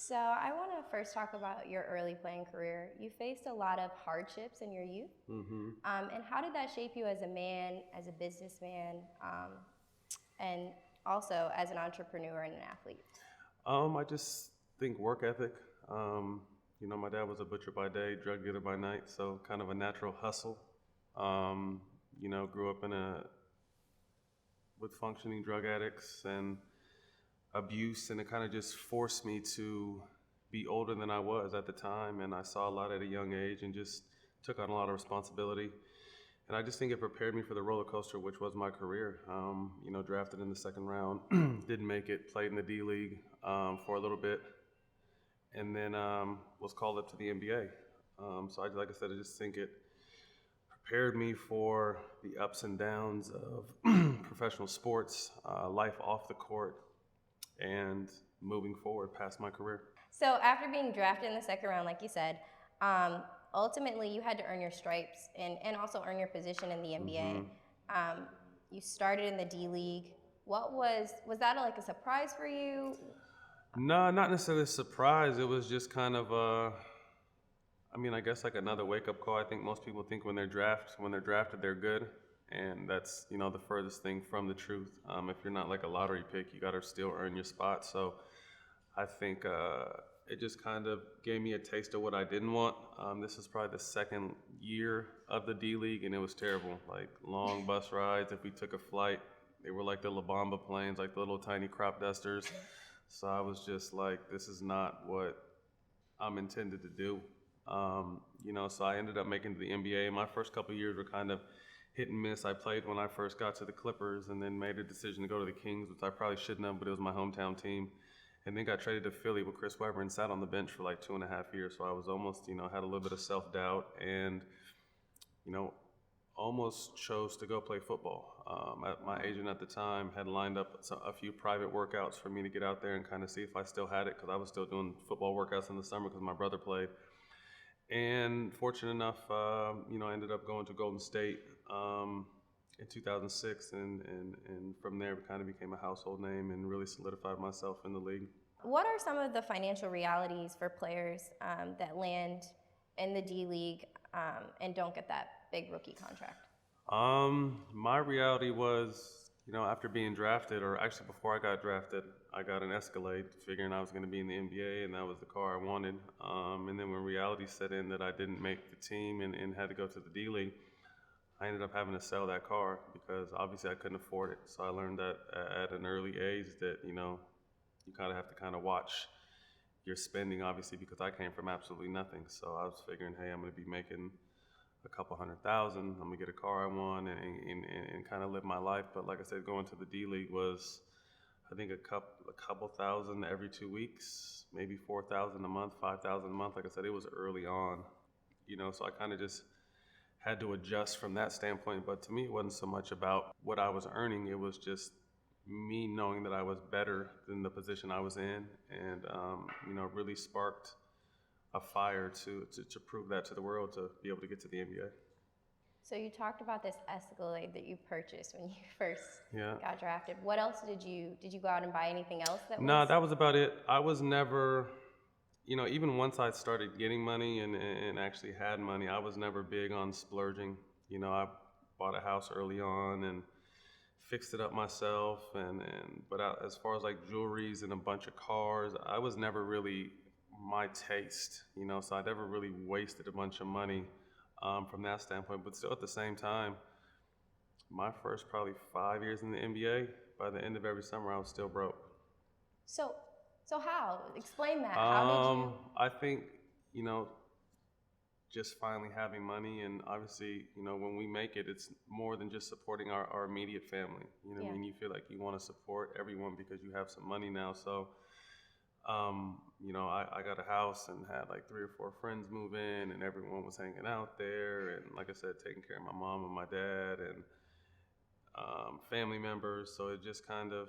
So I want to first talk about your early playing career. You faced a lot of hardships in your youth. And how did that shape you as a man, as a businessman, and also as an entrepreneur and an athlete? I just think work ethic. My dad was a butcher by day, drug dealer by night, so kind of a natural hustle. Grew up with functioning drug addicts and abuse, and it kind of just forced me to be older than I was at the time, and I saw a lot at a young age and just took on a lot of responsibility. And I just think it prepared me for the roller coaster, which was my career. Drafted in the second round, didn't make it, played in the D League for a little bit, and then was called up to the NBA. Like I said, I just think it prepared me for the ups and downs of professional sports, life off the court, and moving forward past my career. So after being drafted in the second round, like you said, ultimately you had to earn your stripes and also earn your position in the NBA. You started in the D League. Was that like a surprise for you? No, not necessarily a surprise. It was just kind of I guess like another wake-up call. I think most people think when they're drafted, they're good, and that's the furthest thing from the truth. If you're not like a lottery pick, you got to still earn your spot. So I think it just kind of gave me a taste of what I didn't want. This is probably the second year of the D League, and it was terrible. Like long bus rides. If we took a flight, they were like the La Bamba planes, like the little tiny crop dusters. So I was just like, this is not what I'm intended to do. So I ended up making it to the NBA. My first couple of years were kind of hit and miss. I played when I first got to the Clippers and then made a decision to go to the Kings, which I probably shouldn't have, but it was my hometown team. And then got traded to Philly with Kris and sat on the bench for like 2.5 years. So I was almost, had a little bit of self-doubt and, almost chose to go play football. My agent at the time had lined up a few private workouts for me to get out there and kind of see if I still had it, because I was still doing football workouts in the summer because my brother played. And fortunate enough, I ended up going to Golden State in 2006, and from there kind of became a household name and really solidified myself in the league. What are some of the financial realities for players that land in the D League and don't get that big rookie contract? My reality was, after being drafted, or actually before I got drafted, I got an Escalade, figuring I was going to be in the NBA, and that was the car I wanted. And then when reality set in that I didn't make the team and had to go to the D League, I ended up having to sell that car because obviously I couldn't afford it. So I learned that at an early age that, you kind of have to kind of watch your spending, obviously, because I came from absolutely nothing. So I was figuring, hey, I'm going to be making a couple $100,000. I'm going to get a car I want and kind of live my life. But like I said, going to the D League was, I think, a couple thousand every 2 weeks, maybe 4,000 a month, 5,000 a month. Like I said, it was early on, so I kind of just had to adjust from that standpoint. But to me, it wasn't so much about what I was earning. It was just me knowing that I was better than the position I was in, and really sparked a fire to prove that to the world, to be able to get to the NBA. So you talked about this Escalade that you purchased when you first Yeah. got drafted. What else did you go out and buy anything else No, that was about it. I was never, even once I started getting money and actually had money, I was never big on splurging. I bought a house early on and fixed it up myself, but as far as like jewelries and a bunch of cars, I was never really my taste, so I never really wasted a bunch of money from that standpoint. But still, at the same time, my first probably 5 years in the NBA, by the end of every summer, I was still broke. So how? Explain that. How did you? I think, just finally having money, and obviously, when we make it, it's more than just supporting our immediate family. Yeah. I mean, you feel like you want to support everyone because you have some money now. So, I got a house and had like 3 or 4 friends move in, and everyone was hanging out there. And like I said, taking care of my mom and my dad and family members. So it just kind of,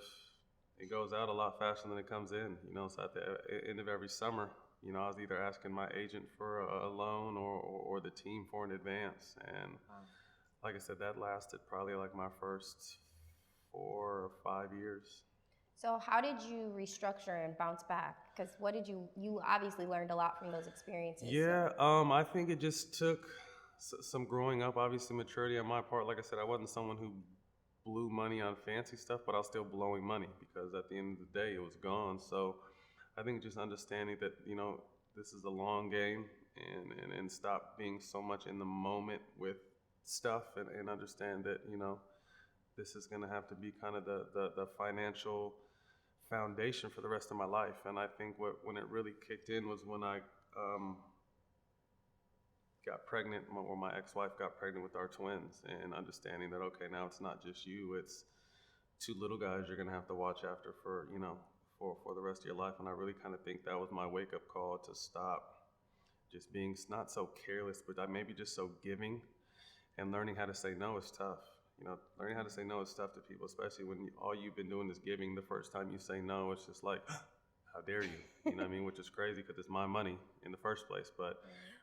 it goes out a lot faster than it comes in. So at the end of every summer, I was either asking my agent for a loan or the team for an advance. And like I said, that lasted probably like my first 4 or 5 years. So how did you restructure and bounce back? Because what did you obviously learned a lot from those experiences. Yeah, I think it just took some growing up, obviously maturity on my part. Like I said, I wasn't someone who blew money on fancy stuff, but I was still blowing money because at the end of the day, it was gone. So I think just understanding that, this is a long game and stop being so much in the moment with stuff and understand that, this is going to have to be kind of the financial foundation for the rest of my life. And I think when it really kicked in was when I got pregnant, or my ex-wife got pregnant with our twins, and understanding that, okay, now it's not just you, it's two little guys you're going to have to watch after for, for the rest of your life. And I really kind of think that was my wake-up call to stop just being not so careless, but maybe just so giving, and learning how to say no is tough. Learning how to say no is tough to people, especially when all you've been doing is giving. The first time you say no, it's just like, how dare you? You know what I mean? Which is crazy because it's my money in the first place. But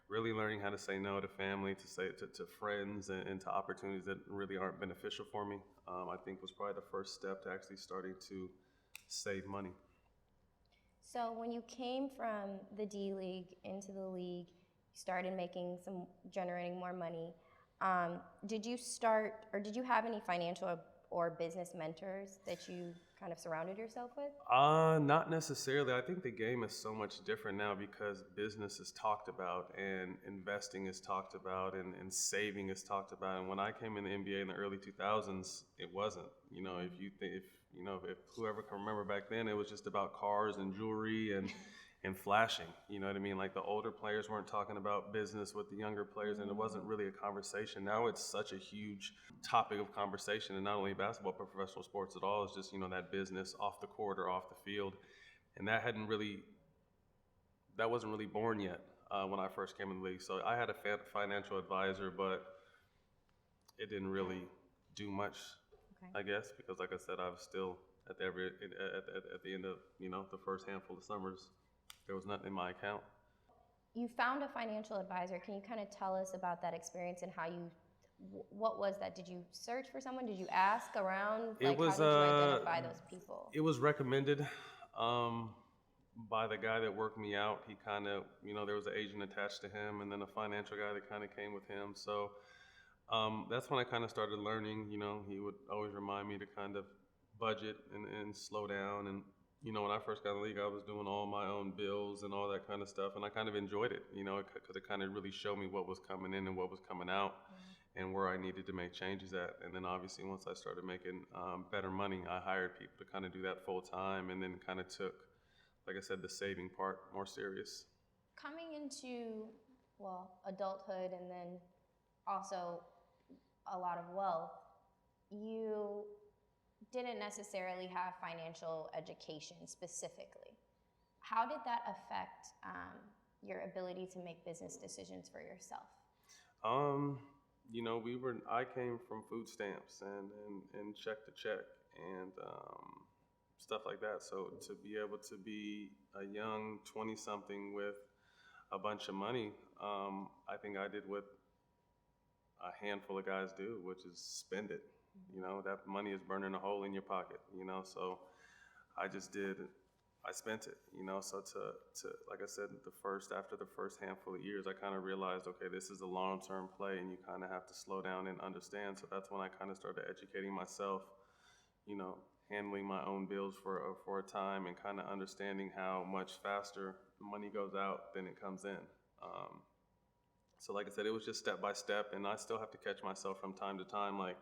really learning how to say no to family, to say to friends, and to opportunities that really aren't beneficial for me, I think was probably the first step to actually starting to save money. So when you came from the D League into the league, you started generating more money. Did you start, or did you have any financial or business mentors that you kind of surrounded yourself with? Not necessarily. I think the game is so much different now because business is talked about and investing is talked about and saving is talked about. And when I came in the NBA in the early 2000s, it wasn't. If whoever can remember back then, it was just about cars and jewelry and flashing. You know what I mean? Like the older players weren't talking about business with the younger players, and it wasn't really a conversation. Now it's such a huge topic of conversation, and not only basketball, but professional sports at all. Is just, that business off the court or off the field. And that wasn't really born yet when I first came in the league. So I had a financial advisor, but it didn't really do much, I guess, because like I said, I was still at the end of, the first handful of summers, there was nothing in my account. You found a financial advisor. Can you kind of tell us about that experience and what was that? Did you search for someone? Did you ask around? How did you identify those people? It was recommended by the guy that worked me out. He kind of, there was an agent attached to him, and then a financial guy that kind of came with him. So that's when I kind of started learning. He would always remind me to kind of budget and slow down. And when I first got in the league, I was doing all my own bills and all that kind of stuff, and I kind of enjoyed it, because it kind of really showed me what was coming in and what was coming out, and where I needed to make changes at. And then obviously once I started making better money, I hired people to kind of do that full time, and then kind of took, like I said, the saving part more serious. Coming into, adulthood and then also a lot of wealth, you didn't necessarily have financial education specifically. How did that affect your ability to make business decisions for yourself? I came from food stamps and check to check and stuff like that. So to be able to be a young 20-something with a bunch of money, I think I did what a handful of guys do, which is spend it. That money is burning a hole in your pocket, so I spent it, so to like I said, after the first handful of years, I kind of realized, okay, this is a long-term play and you kind of have to slow down and understand. So that's when I kind of started educating myself, handling my own bills for a time, and kind of understanding how much faster money goes out than it comes in. So like I said, it was just step by step, and I still have to catch myself from time to time, like,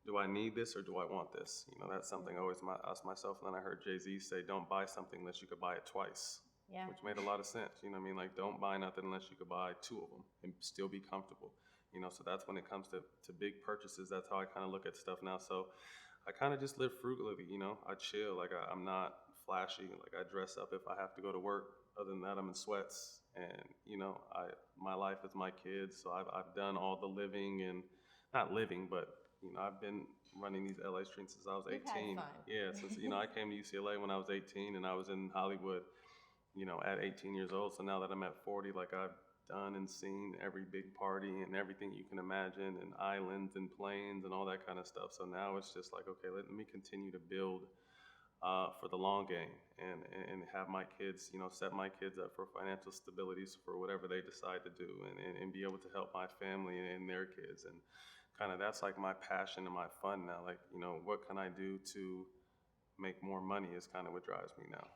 do I need this or do I want this? That's something I always ask myself. And then I heard Jay-Z say, don't buy something unless you could buy it twice, which made a lot of sense. Like, don't buy nothing unless you could buy two of them and still be comfortable. So that's when it comes to big purchases. That's how I kind of look at stuff now. So I kind of just live frugally, I chill. Like, I'm not flashy. Like, I dress up if I have to go to work. Other than that, I'm in sweats. And, my life is my kids. So I've done all the living, and not living, but I've been running these LA streets since I was 18. Yeah, since I came to UCLA when I was 18, and I was in Hollywood, at 18 years old. So now that I'm at 40, like, I've done and seen every big party and everything you can imagine, and islands and planes and all that kind of stuff. So now it's just like, okay, let me continue to build for the long game, and have my kids, set my kids up for financial stabilities for whatever they decide to do, and be able to help my family and their kids. And kind of that's like my passion and my fun now. Like, what can I do to make more money is kind of what drives me now.